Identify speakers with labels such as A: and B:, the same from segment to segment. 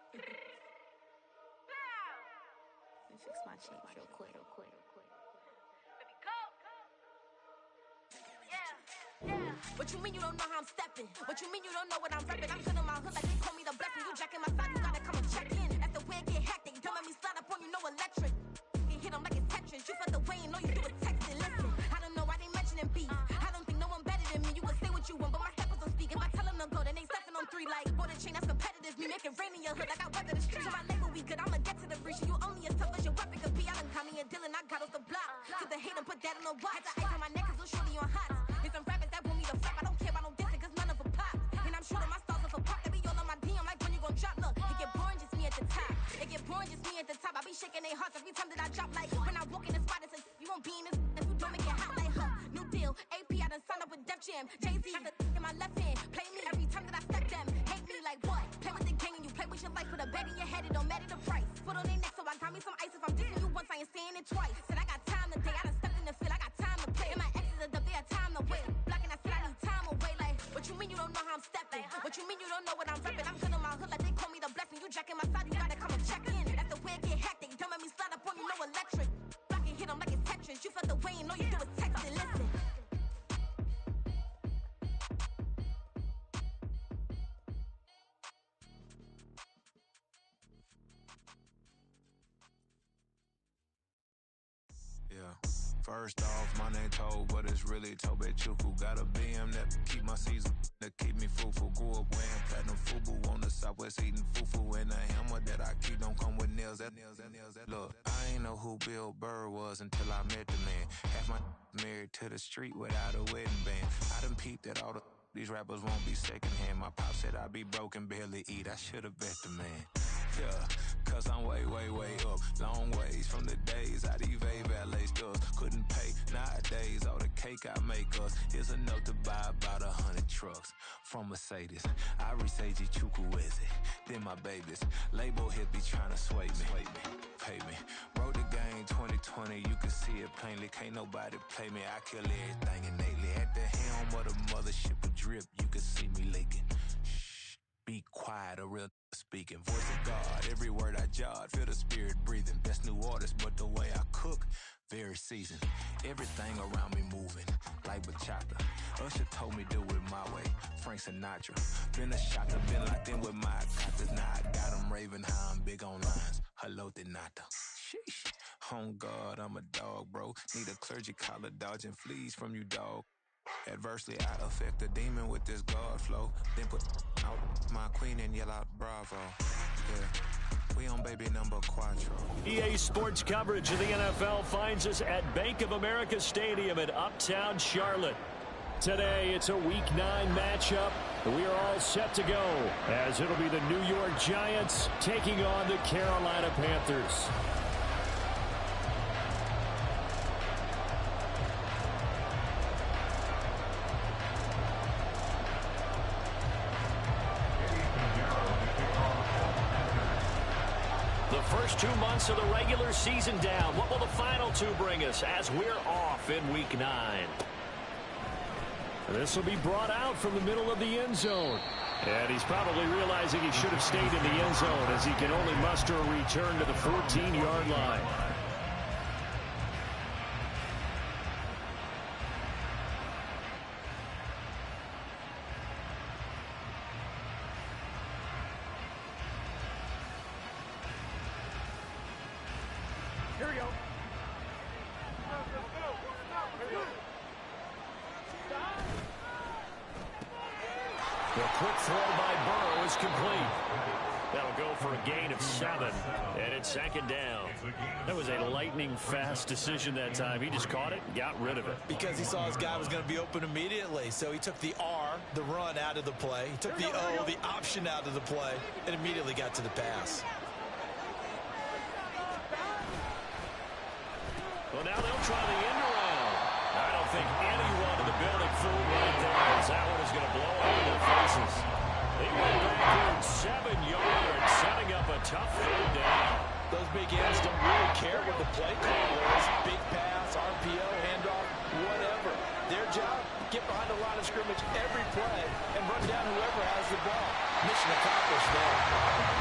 A: Let me fix my change real quick. What you mean you don't know how I'm stepping? What you mean you don't know what I'm repping? I'm feeling my hood like they call me the blessing. You jacking my side, you gotta come and check in. As the way get hectic, don't let me slide up on you, no electric. You hit them like it's Tetris. You felt the way and all you do is text it. Listen, I don't know why they mentioning beef. I don't think no one better than me. You can say what you want, but my steppers don't speak. If I tell them to go, then they stepping on 3 like border chain. That's competitive. Me make it rain in your hood like I weather the streets. So my label we good. I'ma get to the breach. You only as tough as your weapon could be. I done caught me a Dylan. I got off the block. To the hate and put that on the watch. Had the ice on my neck 'cause little shorty on hot. There's some rappers that want me to flop. I don't care about no dissing 'cause none of them pop. And I'm shooting my stars off a pop. They be all on my DM like when you gon' drop. Look, it get boring just me at the top. It get boring just me at the top. I be shaking their hearts every time that I drop. Like when I walk in the spot, it's like you won't be in this if you don't make it hot like her. New deal, AP. I done signed up with Def Jam. Jay-Z has a in my left hand. Play me every time that I step them. Hate me like what? Play with the gang and you play with your life. Put a bag in your head, it don't matter the price. Put on their neck, so I got me some ice. If I'm dissing you once, I ain't saying it twice. Said I got time today. I done stepped in the field. I got time to play. And my exes are up there, time to wait. Blocking, I said I need time away. Like, what you mean you don't know how I'm stepping? What you mean you don't know what I'm repping? I'm feeling my hood like they call me the blessing. You jacking my side, you gotta come and check in. That's the way it get hectic. Don't let me slide up on you, no electric. Blocking, hit them like it's Tetris. You felt the way and all you do is text it. Listen.
B: First off, my name Toe, but it's really Tobe Chuku. Got a BM that keep my season, that keep me fufu. Grew up wearing platinum fubu on the southwest eating fufu. And a hammer that I keep don't come with nails. Look, I ain't know who Bill Burr was until I met the man. Half my married to the street without a wedding band. I done peeped that all these rappers won't be secondhand. My pop said I'd be broken, barely eat. I should've bet the man. Yeah, cause I'm way up. Long ways from the days I evade valet stores. Couldn't pay nowadays. All the cake I make us is enough to buy about 100 trucks from Mercedes. I resage Chukwueze, then my babies. Label hit be trying to sway me. Pay me. Wrote the game 2020, you can see it plainly. Can't nobody play me. I kill everything innately. At the helm of the mothership of drip, you can see me leaking. Shh, be quiet, a real speaking. Voice of God, every word I jot, feel the spirit breathing. Best new artist, but the way I cook, very seasoned. Everything around me moving, like bachata. Usher told me do it my way, Frank Sinatra. Been a shocker, been locked in with my coppers. Now I got them raving how I'm big on lines. Hello, Denata. Sheesh. On God, I'm a dog, bro. Need a clergy collar, dodging fleas from you, dog. Adversely, I affect the demon with this God flow. Then put out my queen and yell out bravo. Yeah, we on baby number quattro.
C: EA Sports coverage of the NFL finds us at Bank of America Stadium in Uptown Charlotte. Today, it's a Week 9 matchup. We are all set to go, as it'll be the New York Giants taking on the Carolina Panthers. First 2 months of the regular season down. What will the final 2 bring us as we're off in Week 9? This will be brought out from the middle of the end zone. And he's probably realizing he should have stayed in the end zone as he can only muster a return to the 14-yard line.
D: Here we go.
C: The quick throw by Burrow is complete. That'll go for a gain of 7, and it's 2nd down. That was a lightning-fast decision that time. He just caught it and got rid of it.
E: Because he saw his guy was going to be open immediately, so he took the R, the run, out of the play. He took the O, the option, out of the play, and immediately got to the pass.
C: Well, now they'll try the end around. I don't think anyone in the building fooled right there, as that one is going to blow up in their faces. They went back 7 yards, setting up a tough 3rd down.
E: Those big ends don't really care what the play call is. Big pass, RPO, handoff, whatever. Their job, get behind the line of scrimmage every play and run down whoever whoever has the ball. Mission accomplished there.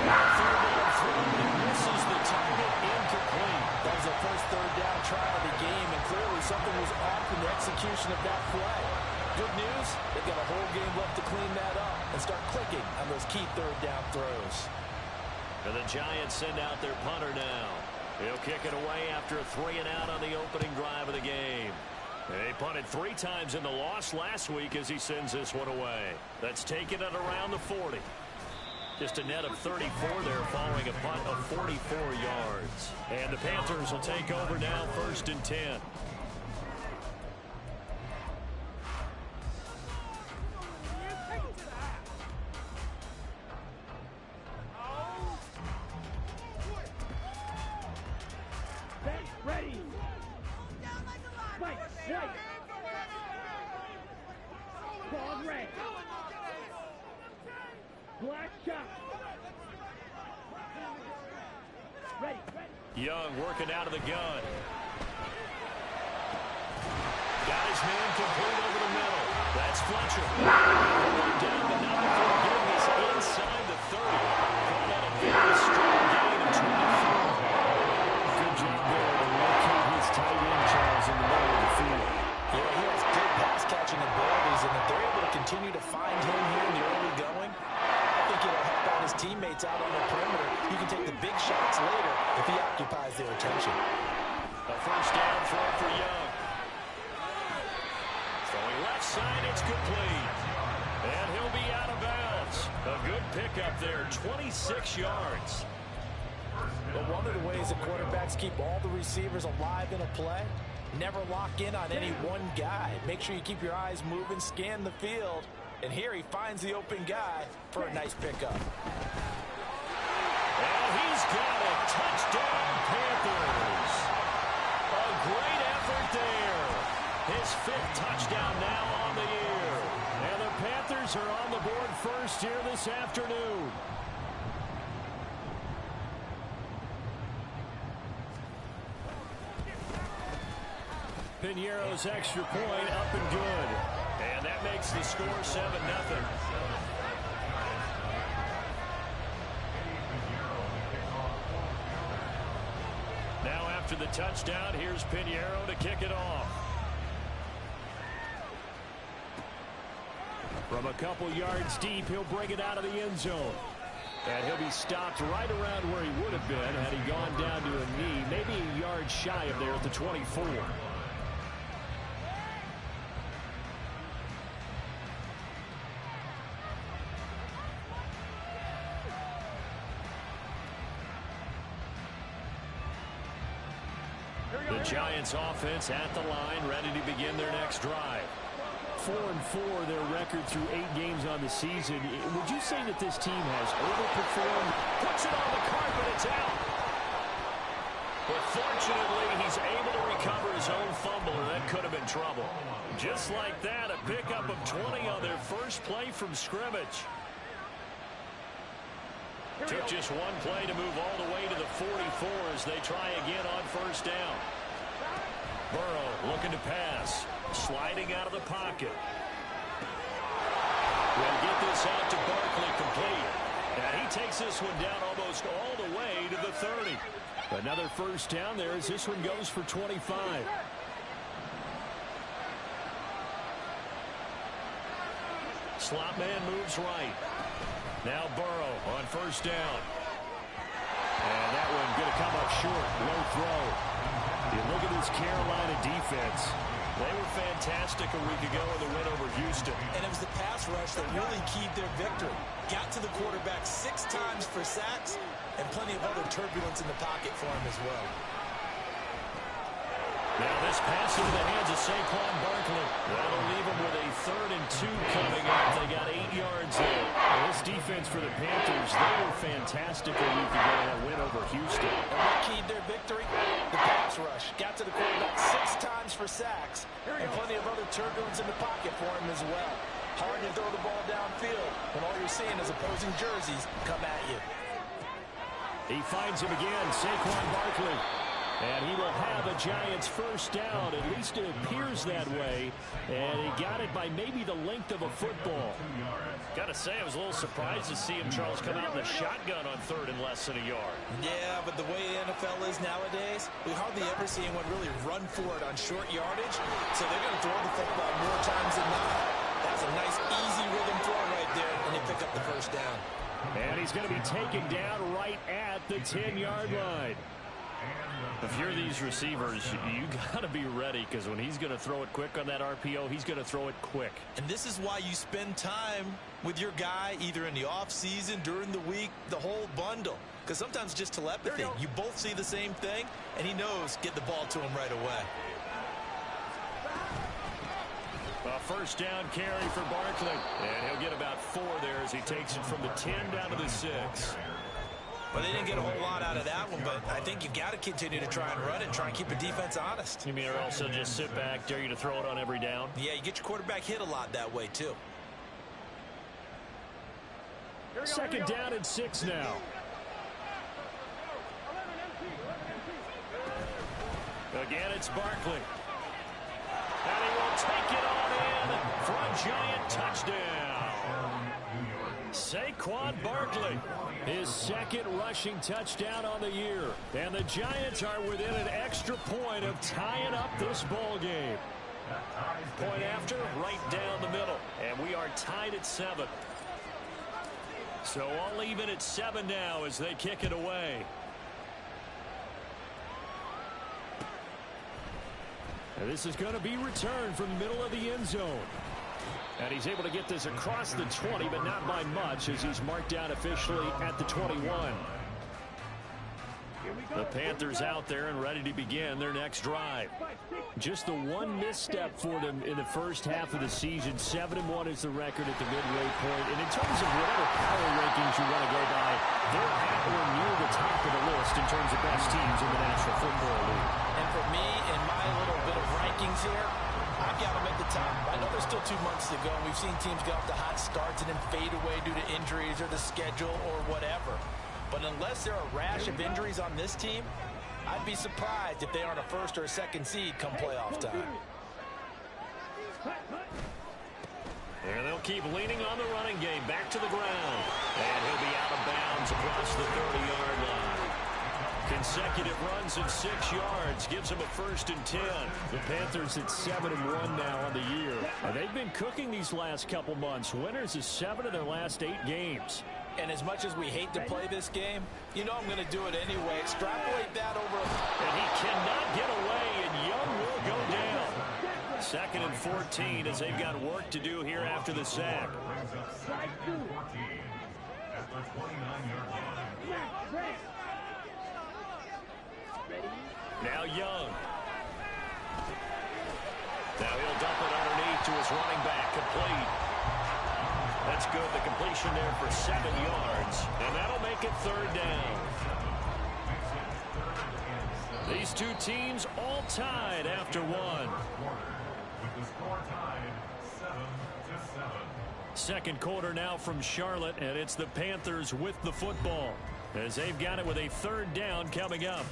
C: Third down throw, but he misses the target, incomplete.
E: That was the first third down try of the game, and clearly something was off in the execution of that play. Good news, they've got a whole game left to clean that up and start clicking on those key third down throws.
C: And the Giants send out their punter now. He'll kick it away after a 3-and-out on the opening drive of the game. They punted 3 times in the loss last week as he sends this one away. That's taken it around the 40. Just a net of 34 there following a punt of 44 yards. And the Panthers will take over now, 1st and 10.
D: Ready. Right. Ball red. Black shot. Ready.
C: Young working out of the gun. Got his man complete over the middle. That's Fletcher. Down but not before getting this inside the 30. Caught out a very strong gain of 24. Good job there to locate his tight end, Charles, in the middle of the field.
E: Yeah, he has good pass-catching abilities, and if they're able to continue to find him here in the early going, I think it'll help out his teammates out on the perimeter. He can take the big shots later if he occupies their attention.
C: A first down throw for Young. Throwing left side, it's complete. And he'll be out of bounds. A good pickup there, 26 yards.
E: But one of the ways that quarterbacks keep all the receivers alive in a play, never lock in on any one guy. Make sure you keep your eyes moving, scan the field. And here he finds the open guy for a nice pickup.
C: And he's got a touchdown, Panthers. A great effort there. His 5th touchdown now on the year. And the Panthers are on the board first here this afternoon. Piñeiro's extra point up and good. And that makes the score 7-0. Now after the touchdown, here's Piñeiro to kick it off. From a couple yards deep, he'll bring it out of the end zone. And he'll be stopped right around where he would have been had he gone down to a knee, maybe a yard shy of there at the 24. The Giants offense at the line, ready to begin their next drive. 4-4 their record through 8 games on the season. Would you say that this team has overperformed? Puts it on the carpet, it's out. But fortunately, he's able to recover his own fumble, or that could have been trouble. Just like that, a pickup of 20 on their first play from scrimmage. Took just one play to move all the way to the 44 as they try again on first down. Burrow looking to pass. Sliding out of the pocket. We'll get this out to Barkley complete. And he takes this one down almost all the way to the 30. Another first down there as this one goes for 25. Slot man moves right. Now Burrow on first down. And that one going to come up short. Low throw. You look at this Carolina defense. They were fantastic a week ago in the win over Houston.
E: And it was the pass rush that really keyed their victory. Got to the quarterback 6 times for sacks and plenty of other turbulence in the pocket for him as well.
C: Now this pass into the hands of Saquon Barkley. That'll leave him with a 3rd and 2 coming up. They got 8 yards there. Well, this defense for the Panthers, they were fantastic a week ago in that win over Houston.
E: And what keyed their victory? The pass rush. Got to the quarterback 6 times for sacks and plenty of other turbulence in the pocket for him as well. Hard to throw the ball downfield when all you're seeing is opposing jerseys come at you.
C: He finds him again, Saquon Barkley. And he will have a Giants first down. At least it appears that way. And he got it by maybe the length of a football.
F: Got to say, I was a little surprised to see him, Charles, come out in the shotgun on third and less than a yard.
E: Yeah, but the way the NFL is nowadays, we hardly ever see anyone really run for it on short yardage. So they're going to throw the football more times than not. That's a nice, easy rhythm throw right there, and they pick up the first down.
C: And he's going to be taken down right at the 10-yard line.
F: If you're these receivers, you got to be ready, because when he's going to throw it quick on that RPO, he's going to throw it quick.
E: And this is why you spend time with your guy either in the offseason, during the week, the whole bundle. Because sometimes just telepathy. You both see the same thing, and he knows get the ball to him right away.
C: A first down carry for Barkley. And he'll get about 4 there as he takes it from the 10 down to the 6.
E: Well, they didn't get a whole lot out of that one, but I think you've got to continue to try and run it and try and keep the defense honest.
F: You mean or also just sit back, dare you to throw it on every down?
E: Yeah, you get your quarterback hit a lot that way, too.
C: Second down and 6 now. Again, it's Barkley. And he will take it on in for a Giant touchdown. Saquon Barkley, his second rushing touchdown on the year. And the Giants are within an extra point of tying up this ball game. Point after, right down the middle. And we are tied at 7. So all even at 7 now as they kick it away. And this is going to be returned from the middle of the end zone. And he's able to get this across the 20, but not by much as he's marked down officially at the 21. The Panthers out there and ready to begin their next drive. Just the one misstep for them in the first half of the season. 7-1 is the record at the midway point. And in terms of whatever power rankings you want to go by, they're at or near the top of the list in terms of best teams in the National Football League.
E: And for me, in my little bit of rankings here, I've got them at the top. I know there's still 2 months to go. We've seen teams get off to hot starts and then fade away due to injuries or the schedule or whatever. But unless there are a rash of injuries on this team, I'd be surprised if they aren't a first or a second seed come playoff time.
C: And they'll keep leaning on the running game. Back to the ground. And he'll be out of bounds across the 30-yard line. Consecutive runs at 6 yards gives them a first and 10. The Panthers at 7-1 now on the year. And they've been cooking these last couple months. Winners of 7 of their last 8 games.
E: And as much as we hate to play this game, you know I'm going to do it anyway. Extrapolate that over.
C: And he cannot get away, and Young will go down. 2nd and 14 as they've got work to do here after the sack. Now Young. Now he'll dump it underneath to his running back, complete. That's good. The completion there for 7 yards. And that'll make it 3rd down. These two teams all tied after 1. Second quarter now from Charlotte, and it's the Panthers with the football as they've got it with a 3rd down coming up.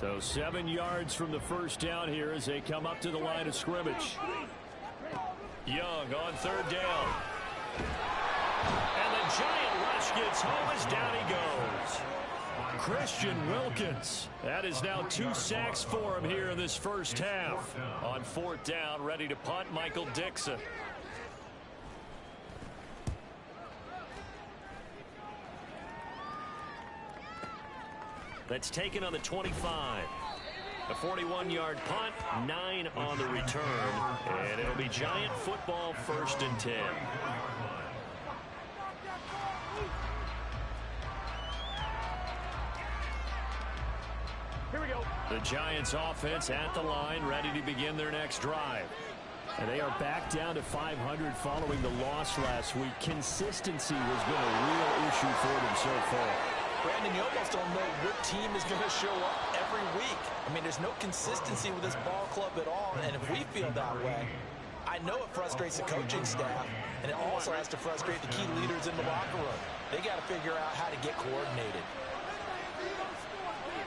C: So 7 yards from the first down here as they come up to the line of scrimmage. Young on 3rd down. And the Giant rush gets home as down he goes. Christian Wilkins. That is now 2 sacks for him here in this first half. On 4th down, ready to punt, Michael Dixon. That's taken on the 25. A 41-yard punt, 9 on the return. And it'll be Giant football, 1st and 10.
D: Here we go.
C: The Giants offense at the line, ready to begin their next drive. And they are back down to 500 following the loss last week. Consistency has been a real issue for them so far.
E: Brandon, you almost don't know what team is going to show up every week. I mean, there's no consistency with this ball club at all, and if we feel that way, I I know it frustrates the coaching staff, and it also has to frustrate the key leaders in the locker room. They got to figure out how to get coordinated.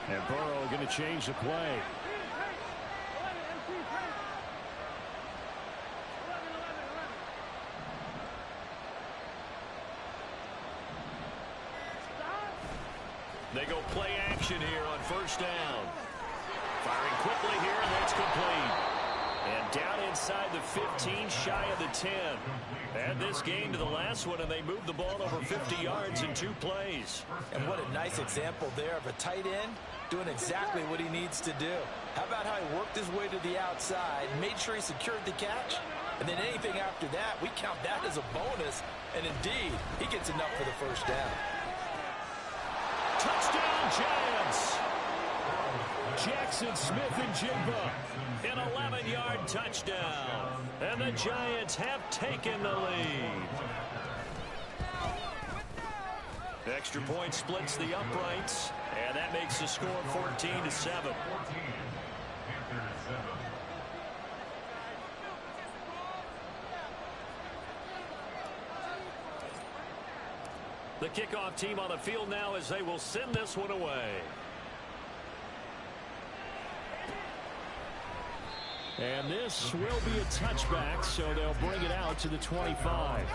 C: And Burrow going to change the play. They go play action here on first down. Firing quickly here, and that's complete. And down inside the 15, shy of the 10. Add this game to the last one, and they moved the ball over 50 yards in 2 plays.
E: And what a nice example there of a tight end doing exactly what he needs to do. How about how he worked his way to the outside, made sure he secured the catch, and then anything after that, we count that as a bonus. And indeed, he gets enough for the first down.
C: Touchdown, Giants! Jackson Smith-Njigba, an 11-yard touchdown. And the Giants have taken the lead. Extra point splits the uprights, and that makes the score 14-7. The kickoff team on the field now as they will send this one away. And this will be a touchback, so they'll bring it out to the 25.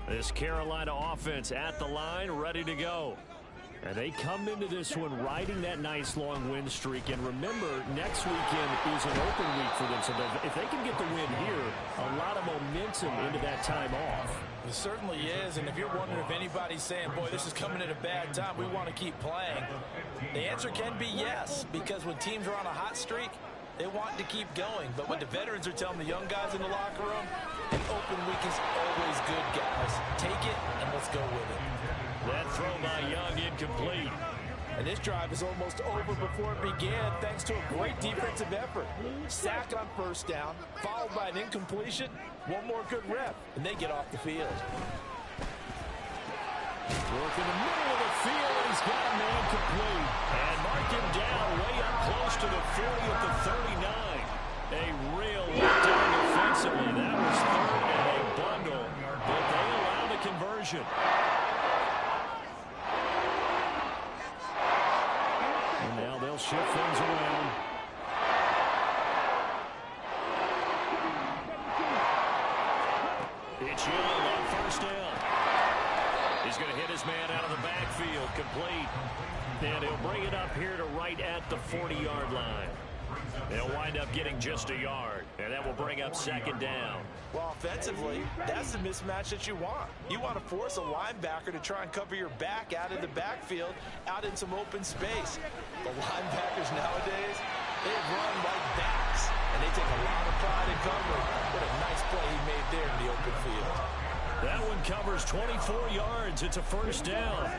C: This Carolina offense at the line, ready to go. And they come into this one riding that nice long win streak. And remember, next weekend is an open week for them. So if they can get the win here, a lot of momentum into that time off.
E: It certainly is. And if you're wondering if anybody's saying, boy, this is coming at a bad time, we want to keep playing, the answer can be yes. Because when teams are on a hot streak, they want to keep going. But what the veterans are telling the young guys in the locker room, an open week is always good, guys. Take it and let's go with it.
C: That throw by Young incomplete.
E: And this drive is almost over before it began thanks to a great defensive effort. Sack on first down, followed by an incompletion. One more good rep, and they get off the field.
C: Work in the middle of the field, and he's got a man complete. And mark him down way up close to the 40 at the 39. A real letdown defensively. That was third and a bundle, but they allow the conversion. And now they'll shift things around. It's Young on first down. He's going to hit his man out of the backfield, complete. And he'll bring it up here to right at the 40-yard line. They'll wind up getting just a yard, and that will bring up second down.
E: Well, offensively, that's the mismatch that you want. You want to force a linebacker to try and cover your back out of the backfield, out in some open space. The linebackers nowadays, they run like backs, and they take a lot of pride in covering. What a nice play he made there in the open field.
C: That one covers 24 yards. It's a first down.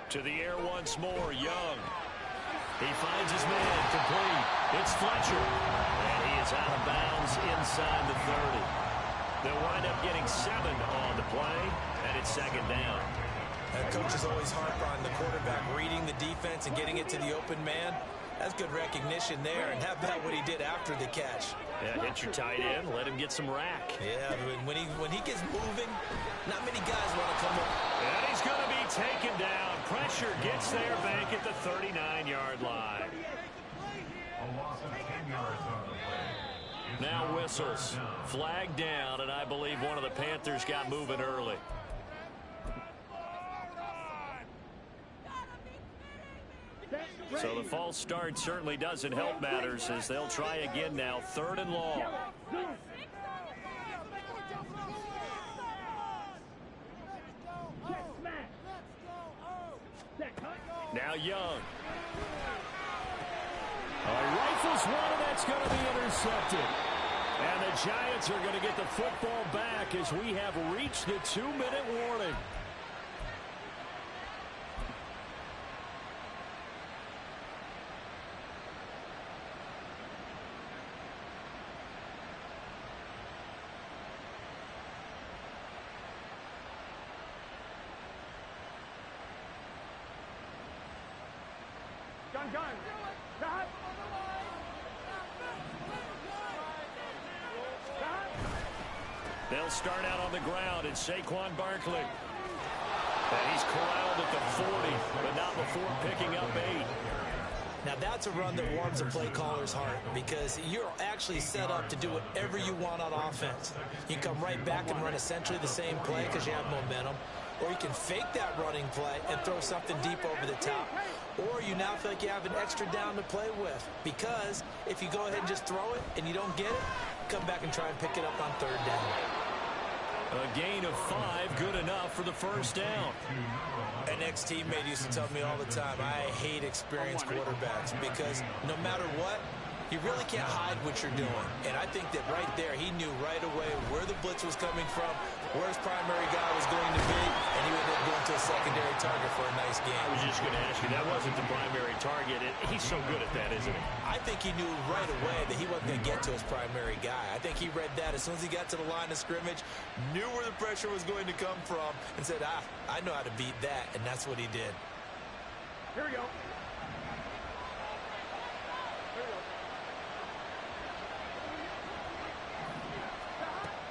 C: To the air once more, Young. He finds his man, complete. It's Fletcher. And he is out of bounds inside the 30. They'll wind up getting 7 on the play, and it's second down.
E: Coaches always harp on the quarterback reading the defense and getting it to the open man. That's good recognition there, and how about what he did after the catch?
C: Yeah, hit your tight end, let him get some rack.
E: Yeah, when he gets moving, not many guys want to come up.
C: And he's going to be taken down. Pressure gets there back at the 39-yard line. Now whistles. Flag down, and I believe one of the Panthers got moving early. So the false start certainly doesn't help matters as they'll try again now. 3rd and long. Now Young. Rifles one, and that's going to be intercepted. And the Giants are going to get the football back as we have reached the 2-minute warning.
D: Gun. Cut.
C: They'll start out on the ground, and Saquon Barkley. And he's corralled at the 40, but not before picking up 8.
E: Now that's a run that warms a play caller's heart because you're actually set up to do whatever you want on offense. You can come right back and run essentially the same play because you have momentum, or you can fake that running play and throw something deep over the top, or you now feel like you have an extra down to play with because if you go ahead and just throw it and you don't get it, come back and try and pick it up on 3rd down.
C: A gain of 5, good enough for the first down.
E: An ex-teammate used to tell me all the time, I hate experienced quarterbacks because no matter what, you really can't hide what you're doing. And I think that right there, he knew right away where the blitz was coming from, where his primary guy was going to be, and he ended up going to a secondary target for a nice game.
C: I was just going to ask you, that wasn't the primary target. He's so good at that, isn't he?
E: I think he knew right away that he wasn't going to get to his primary guy. I think he read that as soon as he got to the line of scrimmage, knew where the pressure was going to come from, and said, I know how to beat that, and that's what he did.
D: Here we go.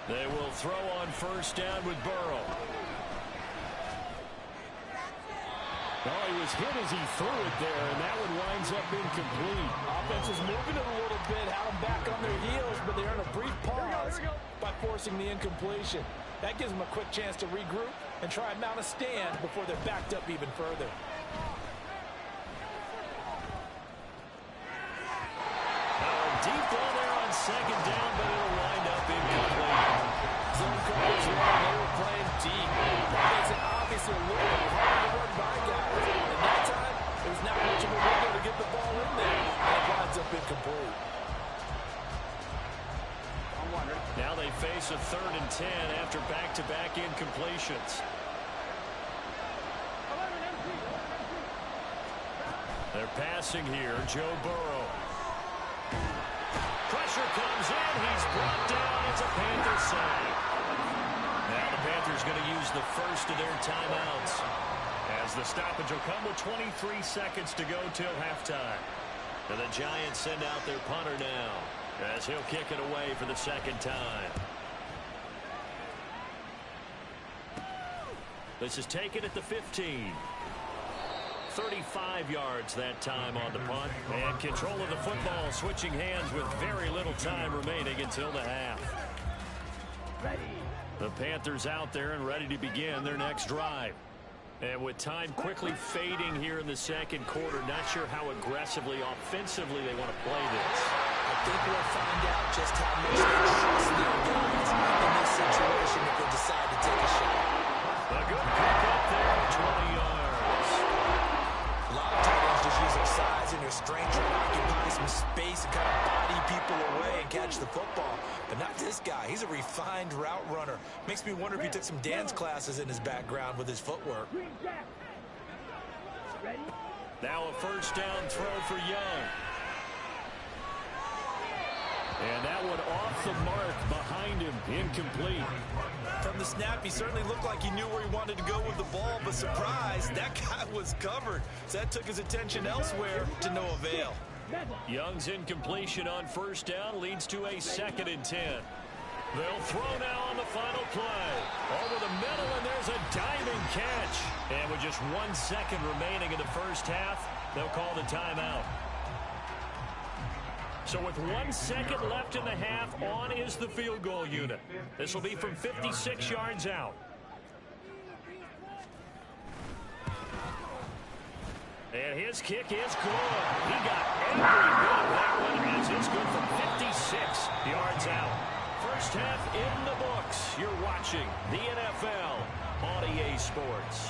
C: They will throw on first down with Burrow. Oh, he was hit as he threw it there, and that one winds up incomplete.
E: Offense is moving it a little bit, had them back on their heels, but they earn a brief pause by forcing the incompletion. That gives them a quick chance to regroup and try and mount a stand before they're backed up even further.
C: Deep ball there on second down, but it'll wind up incomplete.
E: Zone coverage wrong. They were playing deep. That makes it obviously a little bit harder to run by guys. And that time, there's not much of a window to get the ball in there. And it winds up incomplete.
C: Now they face a 3rd and 10 after back-to-back incompletions. They're passing here. Joe Burrow. Pressure comes in. He's brought down. It's a Panther sack. Now the Panthers going to use the first of their timeouts as the stoppage will come with 23 seconds to go till halftime. And the Giants send out their punter now as he'll kick it away for the second time. This is taken at the 15. 35 yards that time on the punt. And control of the football, switching hands with very little time remaining until the half. The Panthers out there and ready to begin their next drive. And with time quickly fading here in the second quarter, not sure how aggressively, offensively they want to play this.
E: I think we'll find out just how much they trust their guys in this situation if they decide to take a shot.
C: A good pick up there, 20 yards.
E: A lot of tight ends just use their size and their strength to occupy some space and kind of body people away and catch the football. But not this guy. He's a refined route runner. Makes me wonder if he took some dance classes in his background with his footwork.
C: Now a first down throw for Young. And that one off the mark behind him, incomplete.
E: From the snap, he certainly looked like he knew where he wanted to go with the ball, but surprise, that guy was covered. So that took his attention elsewhere to no avail.
C: Young's incompletion on first down leads to a 2nd and 10. They'll throw now on the final play. Over the middle, and there's a diving catch. And with just 1 second remaining in the first half, they'll call the timeout. So with 1 second left in the half, on is the field goal unit. This will be from 56 yards out. And his kick is good. He got every bit of that one as it's good from 56 yards out. First half in the books. You're watching the NFL on EA Sports.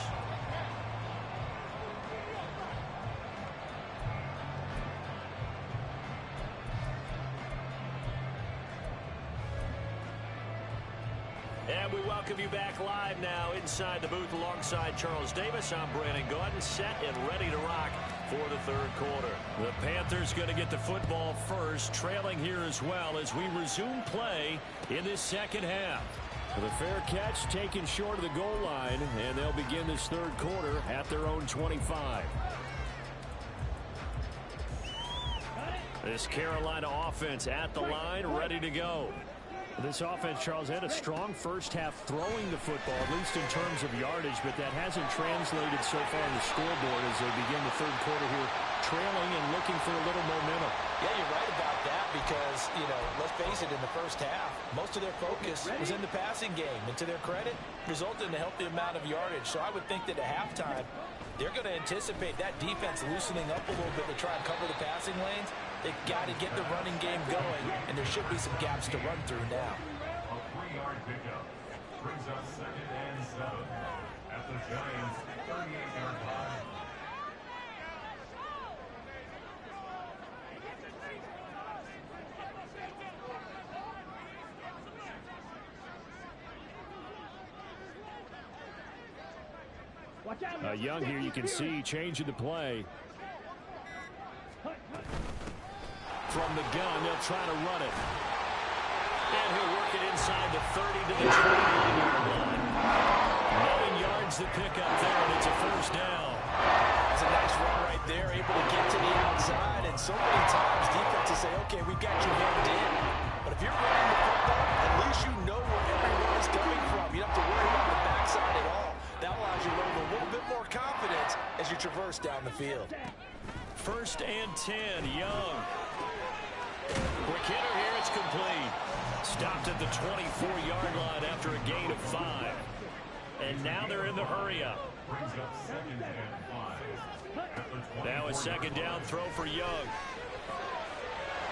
C: And we welcome you back live now inside the booth alongside Charles Davis. I'm Brandon Gordon, set and ready to rock for the third quarter. The Panthers going to get the football first, trailing here as well as we resume play in this second half. The fair catch taken short of the goal line, and they'll begin this third quarter at their own 25. This Carolina offense at the line, ready to go. This offense, Charles, had a strong first half throwing the football, at least in terms of yardage, but that hasn't translated so far on the scoreboard as they begin the third quarter here, trailing and looking for a little momentum.
E: Yeah, you're right about that because, let's face it, in the first half, most of their focus was in the passing game. And to their credit, resulted in a healthy amount of yardage. So I would think that at halftime, they're going to anticipate that defense loosening up a little bit to try and cover the passing lanes. They've got to get the running game going, and there should be some gaps to run through now.
G: A 3-yard pickup brings up 2nd and 7 at the Giants' 38-yard line.
C: Young here, you can see, changing the play. From the gun, they'll try to run it. And he'll work it inside the 30 to the 29-yard line. 9 yards to pick up there, and it's a first down.
E: That's a nice run right there, able to get to the outside. And so many times defenses say, okay, we've got you hemmed in. But if you're running the football, at least you know where everyone is coming from. You don't have to worry about the backside at all. That allows you to learn a little bit more confidence as you traverse down the field.
C: 1st and 10, Young. Quick hitter here, it's complete. Stopped at the 24-yard line after a gain of 5. And now they're in the hurry-up.
G: Brings up 2nd and 5.
C: Now a 2nd down throw for Young.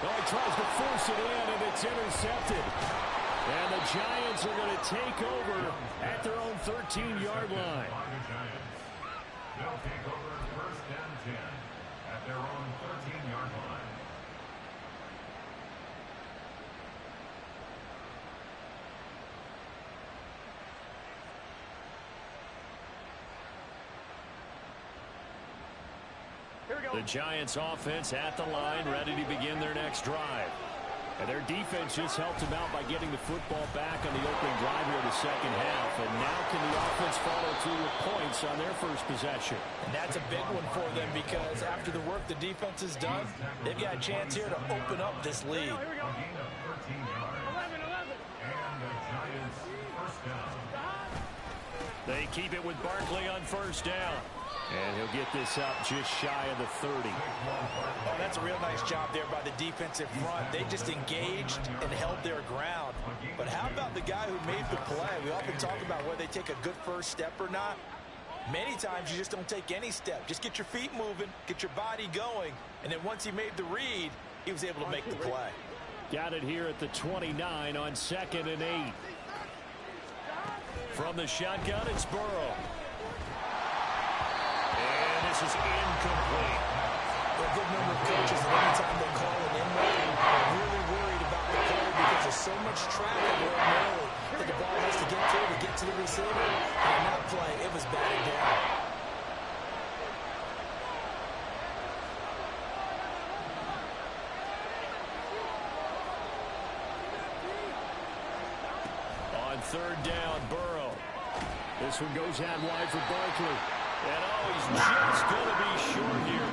C: Oh, he tries to force it in, and it's intercepted. And the Giants are going to take over at their own 13-yard line.
G: They'll take over 1st and 10 at their own 13-yard line.
C: The Giants offense at the line, ready to begin their next drive. And their defense just helped them out by getting the football back on the opening drive here in the second half. And now can the offense follow through with points on their first possession?
E: And that's a big one for them because after the work the defense has done, they've got a chance here to open up this lead.
G: A gain of 13 yards. And the Giants' first down.
C: They keep it with Barkley on first down. And he'll get this up just shy of the 30.
E: Oh, that's a real nice job there by the defensive front. They just engaged and held their ground. But how about the guy who made the play? We often talk about whether they take a good first step or not. Many times you just don't take any step. Just get your feet moving, get your body going, and then once he made the read, he was able to make the play.
C: Got it here at the 29 on 2nd and 8. From the shotgun, it's Burrow. And this is incomplete.
E: For a good number of coaches, anytime they call an in-run, they're really worried about the play because there's so much traffic ordinarily that the ball has to get to the receiver. And in that play, it was batted down.
C: On 3rd down, Burrow. This one goes out wide for Barkley. And he's just going to be short here.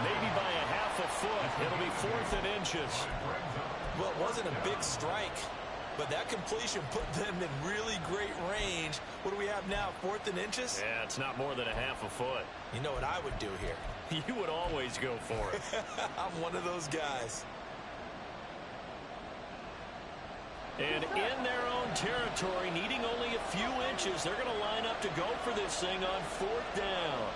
C: Maybe by a half a foot. It'll be 4th and inches.
E: Well, it wasn't a big strike, but that completion put them in really great range. What do we have now, 4th and inches?
C: Yeah, it's not more than a half a foot.
E: You know what I would do here?
C: You would always go for it.
E: I'm one of those guys.
C: And in their own territory, needing only a few inches, they're going to line up to go for this thing on 4th down.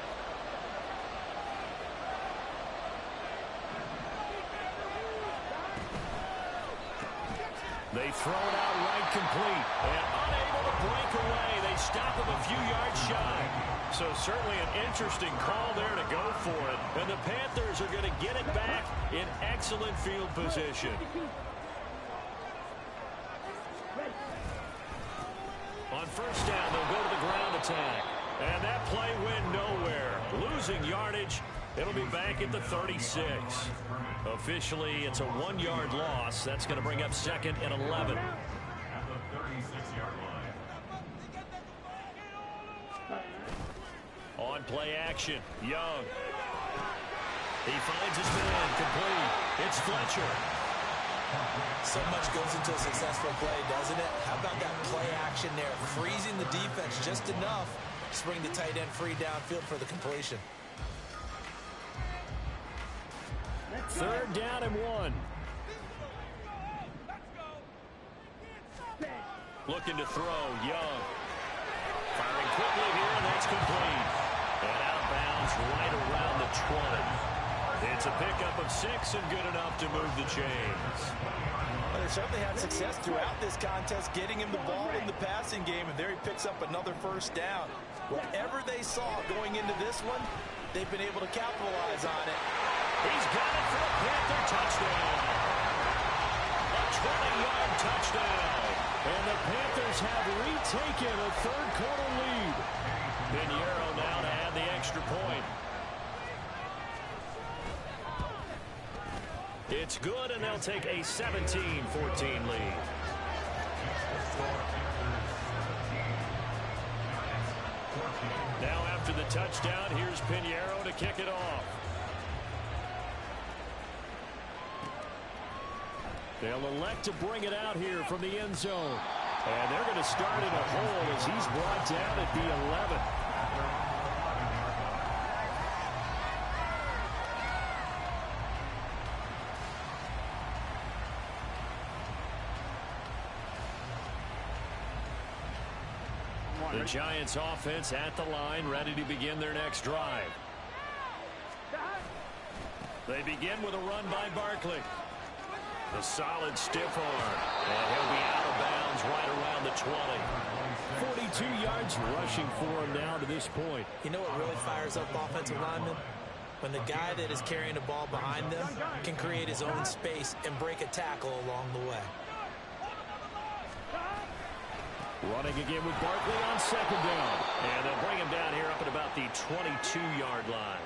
C: They throw it out right complete. And unable to break away. They stop him a few yards shy. So certainly an interesting call there to go for it. And the Panthers are going to get it back in excellent field position. On 1st down, they'll go to the ground attack. And that play went nowhere. Losing yardage It'll be back at the 36. Officially, it's a 1-yard loss. That's going to bring up 2nd and 11.
G: At the 36-yard line.
C: On play action, Young. He finds his man, complete. It's Fletcher.
E: So much goes into a successful play, doesn't it? How about that play action there? Freezing the defense just enough to bring the tight end free downfield for the completion.
C: 3rd down and 1. Looking to throw, Young. Firing quickly here, and that's complete. And out of bounds right around the 20. It's a pickup of 6 and good enough to move the chains.
E: Well, they certainly had success throughout this contest, getting him the ball in the passing game, and there he picks up another 1st down. Whatever they saw going into this one, they've been able to capitalize on it.
C: He's got it for a Panther touchdown. A 20-yard touchdown. And the Panthers have retaken a 3rd-quarter lead. Pinheiro now to add the extra point. It's good, and they'll take a 17-14 lead. Now after the touchdown, here's Pinheiro to kick it off. They'll elect to bring it out here from the end zone. And they're going to start in a hole as he's brought down at the 11. The Giants offense at the line, ready to begin their next drive. They begin with a run by Barkley. A solid stiff arm. And he'll be out of bounds right around the 20. 42 yards rushing for him now to this point.
E: You know what really fires up offensive linemen? When the guy that is carrying the ball behind them can create his own space and break a tackle along the way.
C: Running again with Barkley on 2nd down. And they'll bring him down here up at about the 22-yard line.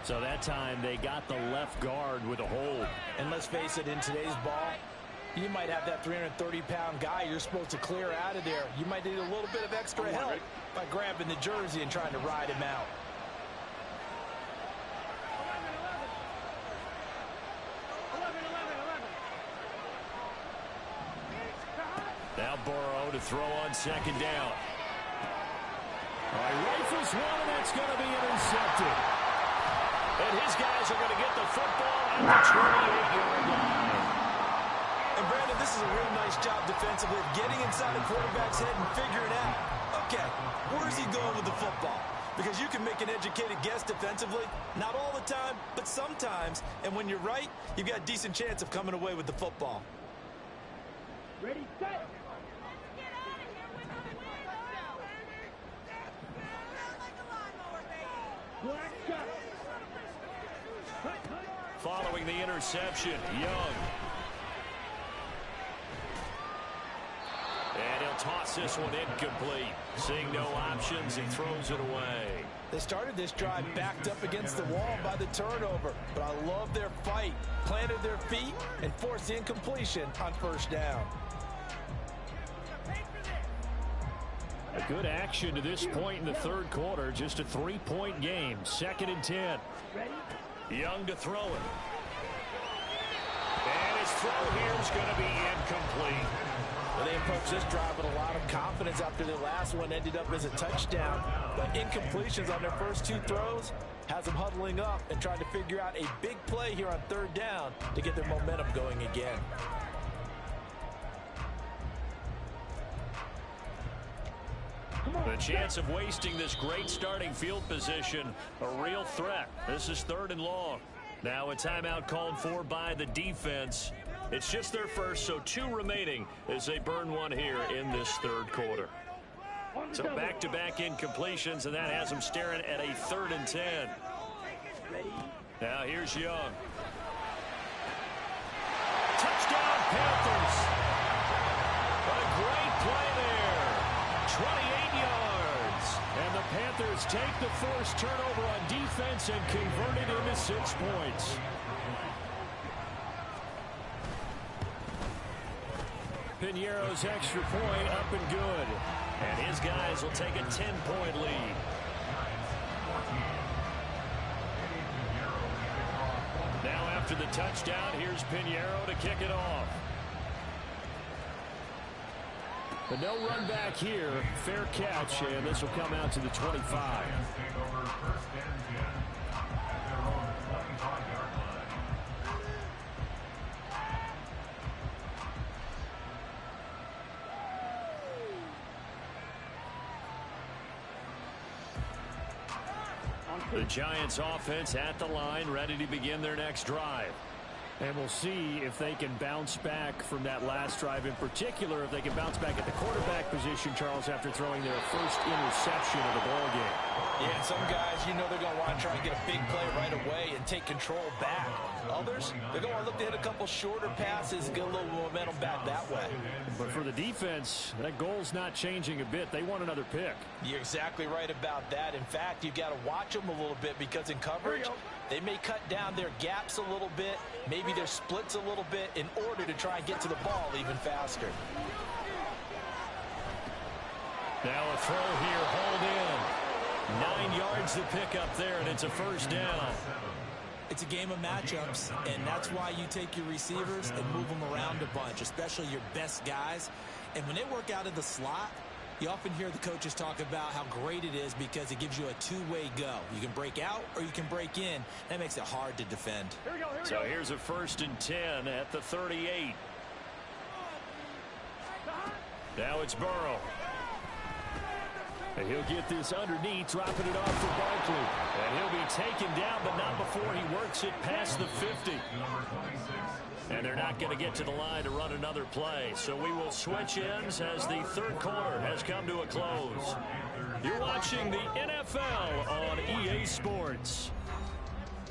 C: So that time they got the left guard with a hold.
E: And let's face it, in today's ball, you might have that 330-pound guy you're supposed to clear out of there. You might need a little bit of extra help by grabbing the jersey and trying to ride him out.
C: Now Burrow to throw on 2nd down. All right, rifles one, and that's going to be intercepted. And his guys are going to get the football at the 28-yard line.
E: And Brandon, this is a real nice job defensively of getting inside a quarterback's head and figuring out, okay, where's he going with the football? Because you can make an educated guess defensively, not all the time, but sometimes. And when you're right, you've got a decent chance of coming away with the football.
D: Ready, set.
C: Following the interception, Young. And he'll toss this one incomplete. Seeing no options, he throws it away.
E: They started this drive backed up against the wall by the turnover, but I love their fight. Planted their feet and forced the incompletion on 1st down.
C: A good action to this point in the 3rd quarter. Just a 3-point game. 2nd and 10. Young to throw it. And his throw here is going to be incomplete.
E: Well, they approached this drive with a lot of confidence after their last one ended up as a touchdown. But incompletions on their first 2 throws has them huddling up and trying to figure out a big play here on 3rd down to get their momentum going again.
C: The chance of wasting this great starting field position, a real threat. This is 3rd and long. Now a timeout called for by the defense. It's just their first, so 2 remaining as they burn one here in this 3rd quarter. So back-to-back incompletions, and that has them staring at a 3rd and 10. Now here's Young. Touchdown, Panthers. What a great play there. 28 yards. And the Panthers take the forced turnover on defense and convert it into 6 points. Piñeiro's extra point up and good. And his guys will take a 10-point lead. Now after the touchdown, here's Piñeiro to kick it off. But no run back here. Fair catch, and this will come out to the 25. The Giants offense at the line, ready to begin their next drive. And we'll see if they can bounce back from that last drive, in particular if they can bounce back at the quarterback position, Charles, after throwing their first interception of the ball game.
E: Yeah, and some guys, you know they're going to want to try and get a big play right away and take control back. Others, they're going to look to hit a couple shorter passes and get a little momentum back that way.
C: But for the defense, that goal's not changing a bit. They want another pick.
E: You're exactly right about that. In fact, you've got to watch them a little bit because in coverage, they may cut down their gaps a little bit, maybe their splits a little bit in order to try and get to the ball even faster.
C: Now a throw here, hauled in. 9 yards to pick up there, and it's a first down.
H: It's a game of matchups, and that's why you take your receivers and move them around a bunch, especially your best guys. And when they work out of the slot, you often hear the coaches talk about how great it is because it gives you a two-way go. You can break out or you can break in. That makes it hard to defend.
C: So here's a 1st and 10 at the 38. Now it's Burrow. And he'll get this underneath, dropping it off for Barkley. And he'll be taken down, but not before he works it past the 50. And they're not going to get to the line to run another play. So we will switch ends as the third quarter has come to a close. You're watching the NFL on EA Sports.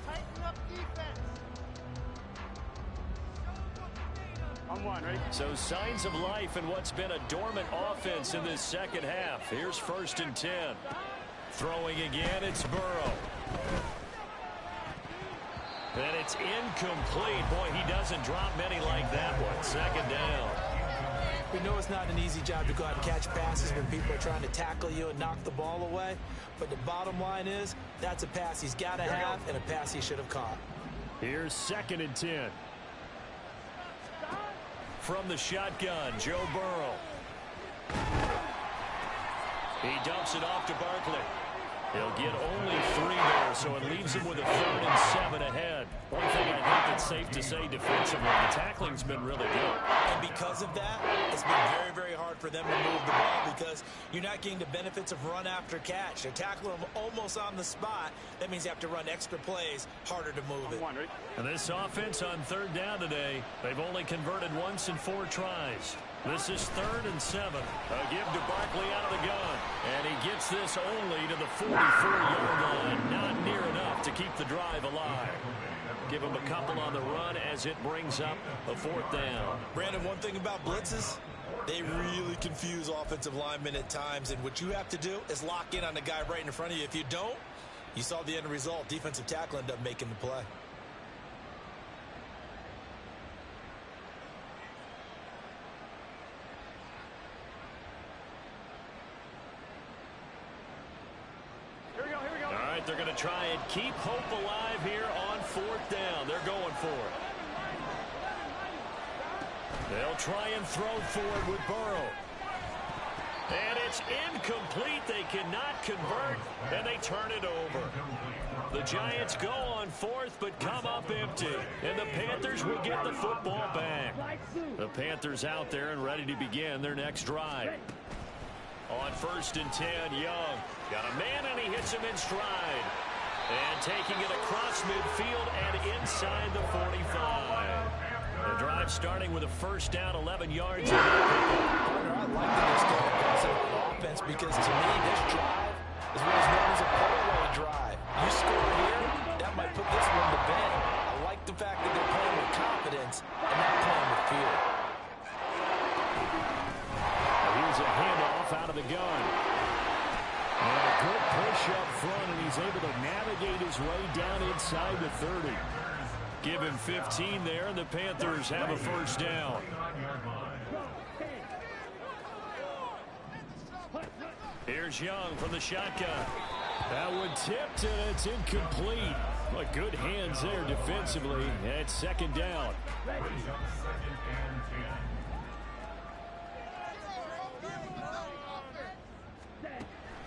D: Tighten up defense. On one, ready?
C: So signs of life in what's been a dormant offense in this second half. Here's 1st and 10. Throwing again, it's Burrow. And it's incomplete. Boy, he doesn't drop many like that one. 2nd down.
H: We know it's not an easy job to go out and catch passes when people are trying to tackle you and knock the ball away. But the bottom line is, that's a pass he's got to have and a pass he should have caught.
C: Here's 2nd and 10. From the shotgun, Joe Burrow. He dumps it off to Barkley. He'll get only 3 there, so it leaves him with a 3rd and 7 ahead. One thing I think that's safe to say defensively, the tackling's been really good.
H: And because of that, it's been very, very hard for them to move the ball because you're not getting the benefits of run after catch. They're tackling them almost on the spot. That means you have to run extra plays, harder to move it.
C: And this offense on 3rd down today, they've only converted once in 4 tries. This is 3rd and 7. A give to Barkley out of the gun. And he gets this only to the 44-yard line. Not near enough to keep the drive alive. Give him a couple on the run as it brings up a 4th down.
H: Brandon, one thing about blitzes, they really confuse offensive linemen at times. And what you have to do is lock in on the guy right in front of you. If you don't, you saw the end result. Defensive tackle ended up making the play.
C: They're going to try and keep hope alive here on 4th down. They're going for it. They'll try and throw forward with Burrow. And it's incomplete. They cannot convert, and they turn it over. The Giants go on 4th, but come up empty. And the Panthers will get the football back. The Panthers out there and ready to begin their next drive. On 1st and 10, Young got a man, and he hits him in stride. And taking it across midfield and inside the 45. The drive starting with a 1st down, 11 yards.
H: Partner, I like that they're still aggressive on offense because to me, this drive is what is known as a pull-away drive. You score here, that might put this one to bed. I like the fact that they're playing with confidence and not playing with fear.
C: Here's a handoff out of the gun. And a good way down inside the 30. Give him 15 there, and the Panthers have a first down. Here's Young from the shotgun. That one tipped, and it's incomplete. But good hands there defensively, and it's second down.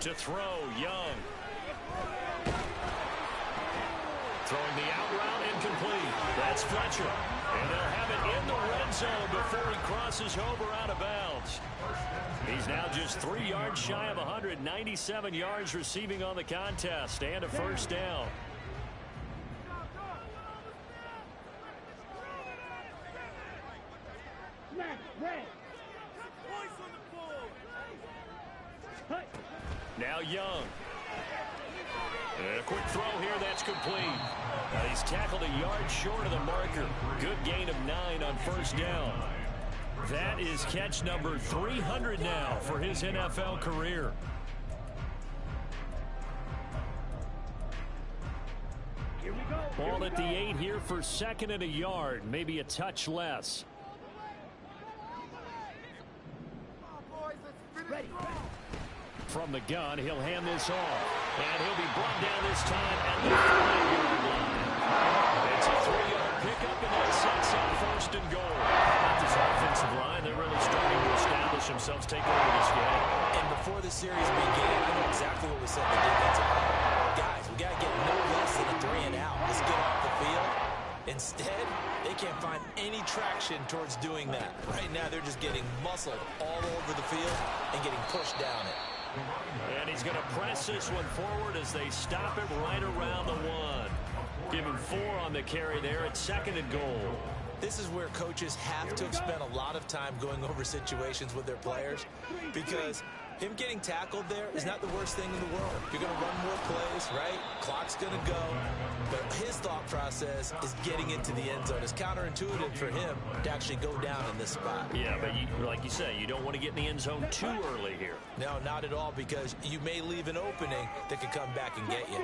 C: To throw, Young. Throwing the out route, incomplete. That's Fletcher. And they'll have it in the red zone before he crosses over out of bounds. He's now just 3 yards shy of 197 yards receiving on the contest, and a first down. Now Young. And a quick throw here, that's complete. He's tackled a yard short of the marker. Good gain of 9 on first down. That is catch number 300 now for his NFL career. Ball at the 8 here for second and a yard, maybe a touch less. From the gun, he'll hand this off. And he'll be brought down this time at the 5-yard line. It's a 3-yard pickup, and that sets up first and goal. This offensive line, they're really starting to establish themselves, take over this game.
H: And before the series began, I know exactly what we said to defensive line. Guys, we got to get no less than a 3 and out. Let's get off the field. Instead, they can't find any traction towards doing that. Right now, they're just getting muscled all over the field and getting pushed down it.
C: And he's going to press this one forward as they stop it right around the 1. Give him 4 on the carry there at second and goal.
H: This is where coaches have to spend a lot of time going over situations with their players, because him getting tackled there is not the worst thing in the world. You're going to run more plays, right? Clock's going to go. But his thought process is getting into the end zone. It's counterintuitive for him to actually go down in this spot.
C: Yeah, but like you say, you don't want to get in the end zone too early here.
H: No, not at all, because you may leave an opening that could come back and get you.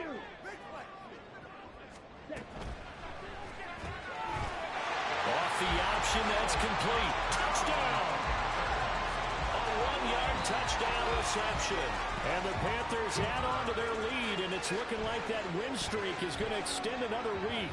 C: Off the option, that's complete. Touchdown! A 1-yard touchdown reception. And the Panthers add on to their lead, and it's looking like that win streak is going to extend another week.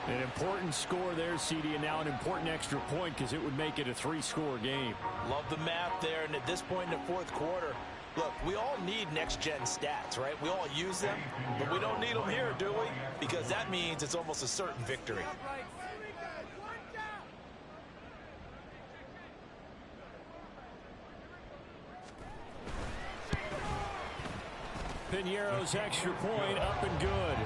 C: An important score there, CD, and now an important extra point because it would make it a 3-score game.
H: Love the math there, and at this point in the fourth quarter, look, we all need next-gen stats, right? We all use them, but we don't need them here, do we? Because that means it's almost a certain victory.
C: Piñeiro's extra point up and good.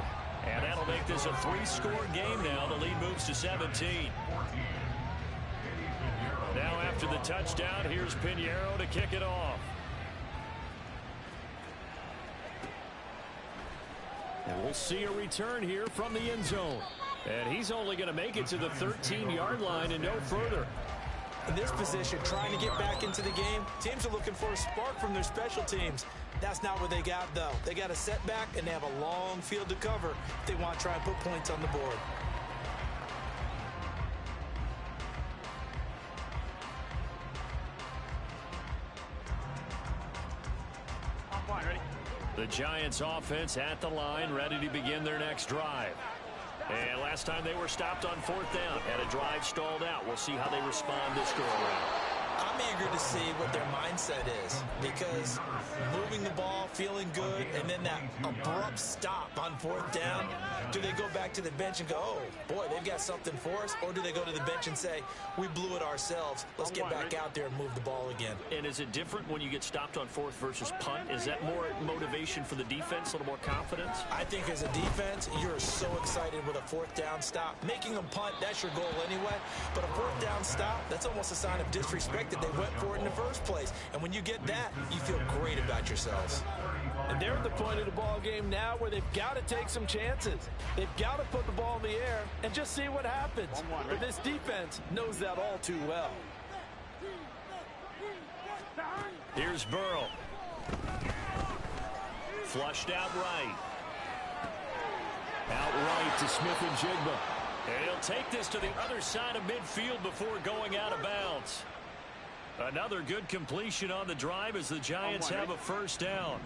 C: And that'll make this a 3-score game now. The lead moves to 17. Now after the touchdown, here's Piñeiro to kick it off. And we'll see a return here from the end zone. And he's only going to make it to the 13-yard line and no further.
H: In this position, trying to get back into the game, teams are looking for a spark from their special teams. That's not what they got, though. They got a setback, and they have a long field to cover if they want to try and put points on the board.
C: The Giants offense at the line, ready to begin their next drive. And last time they were stopped on 4th down, had a drive stalled out. We'll see how they respond this go around.
H: I'm eager to see what their mindset is, because moving the ball, feeling good, and then that abrupt stop on 4th down, do they go back to the bench and go, oh, boy, they've got something for us? Or do they go to the bench and say, we blew it ourselves, let's get back out there and move the ball again?
C: And is it different when you get stopped on 4th versus punt? Is that more motivation for the defense, a little more confidence?
H: I think as a defense, you're so excited with a 4th down stop. Making them punt, that's your goal anyway. But a 4th down stop, that's almost a sign of disrespect that they went for it in the first place. And when you get that, you feel great about yourselves.
I: And they're at the point of the ball game now where they've got to take some chances. They've got to put the ball in the air and just see what happens. But this defense knows that all too well.
C: Here's Burrow. Flushed out right. Outright to Smith and Jigba. And he'll take this to the other side of midfield before going out of bounds. Another good completion on the drive as the Giants have a first down.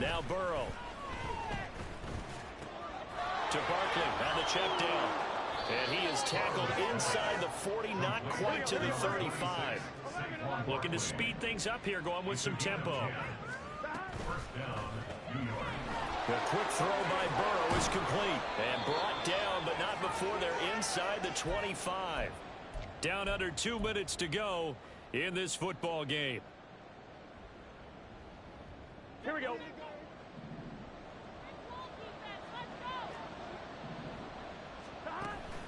C: Now Burrow. To Barkley on the check down. And he is tackled inside the 40, not quite to the 35. Looking to speed things up here, going with some tempo. The quick throw by Burrow is complete. And brought down, but not before they're inside the 25. Down under 2 minutes to go in this football game.
D: Here we go.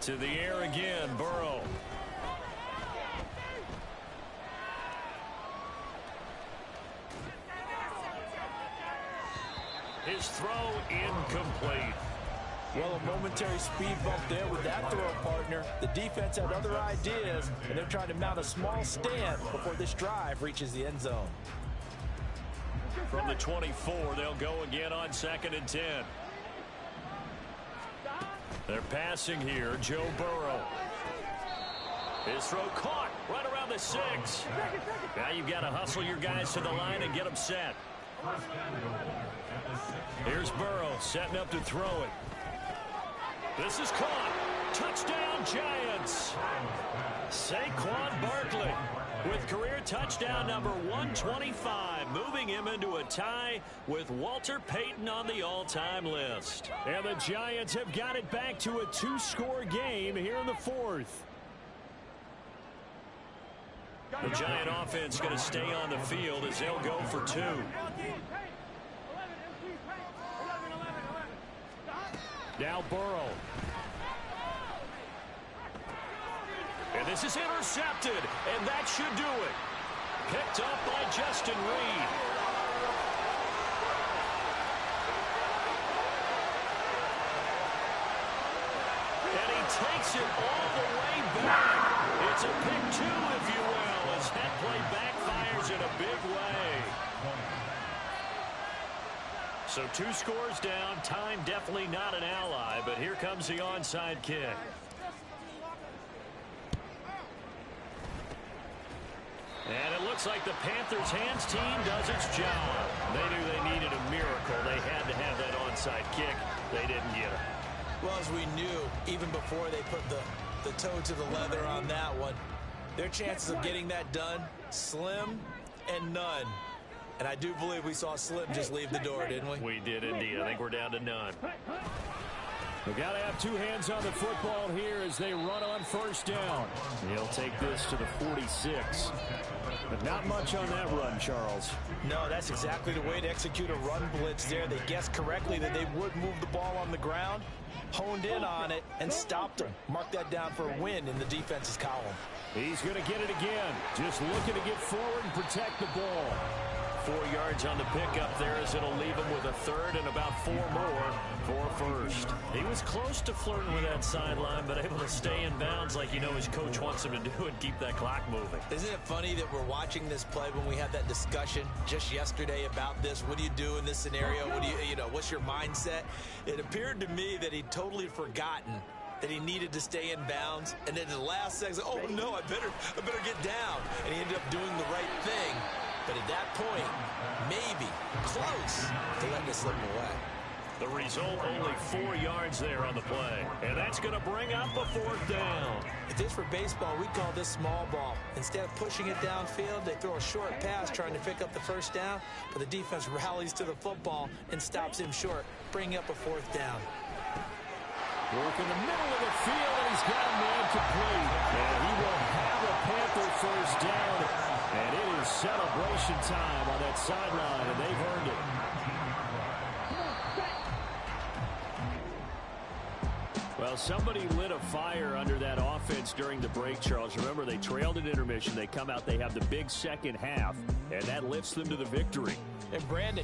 C: To the air again, Burrow. His throw incomplete.
E: Well, a momentary speed bump there with that throw, partner. The defense had other ideas, and they're trying to mount a small stand before this drive reaches the end zone.
C: From the 24, they'll go again on 2nd and 10. They're passing here, Joe Burrow. His throw caught right around the 6. Now you've got to hustle your guys to the line and get them set. Here's Burrow setting up to throw it. This is caught. Touchdown, Giants. Saquon Barkley with career touchdown number 125, moving him into a tie with Walter Payton on the all-time list. And the Giants have got it back to a 2-score game here in the 4th. The Giant offense going to stay on the field as they'll go for 2. Now Burrow. And this is intercepted, and that should do it. Picked up by Justin Reed. And he takes it all the way back. It's a pick 2, if you will, as that play backfires in a big way. So 2 scores down. Time definitely not an ally, but here comes the onside kick. And it looks like the Panthers hands team does its job. They knew they needed a miracle. They had to have that onside kick. They didn't get it.
H: Well, as we knew, even before they put the toe to the leather on that one, their chances of getting that done, slim and none. And I do believe we saw Slim just leave the door, didn't we?
C: We did indeed. I think we're down to none. We've got to have 2 hands on the football here as they run on first down. He'll take this to the 46. But not much on that run, Charles.
E: No, that's exactly the way to execute a run blitz there. They guessed correctly that they would move the ball on the ground, honed in on it, and stopped them. Mark that down for a win in the defense's column.
C: He's going to get it again. Just looking to get forward and protect the ball. 4 yards on the pickup there as it'll leave him with a 3rd and about 4 more for first. He was close to flirting with that sideline, but able to stay in bounds like you know his coach wants him to do and keep that clock moving.
H: Isn't it funny that we're watching this play when we had that discussion just yesterday about this? What do you do in this scenario? What do you know, what's your mindset? It appeared to me that he'd totally forgotten that he needed to stay in bounds, and then in the last second, oh no, I better get down. And he ended up doing the right thing. But at that point, maybe close to letting it slip away.
C: The result, only 4 yards there on the play. And that's going to bring up a 4th down.
H: If this were baseball, we'd call this small ball. Instead of pushing it downfield, they throw a short pass trying to pick up the first down, but the defense rallies to the football and stops him short, bringing up a 4th down.
C: Work in the middle of the field, and he's got him incomplete. And he will have a Panther first down. And it is celebration time on that sideline, and they've earned it. Well, somebody lit a fire under that offense during the break, Charles. Remember, they trailed at intermission. They come out, they have the big second half, and that lifts them to the victory.
E: And Brandon,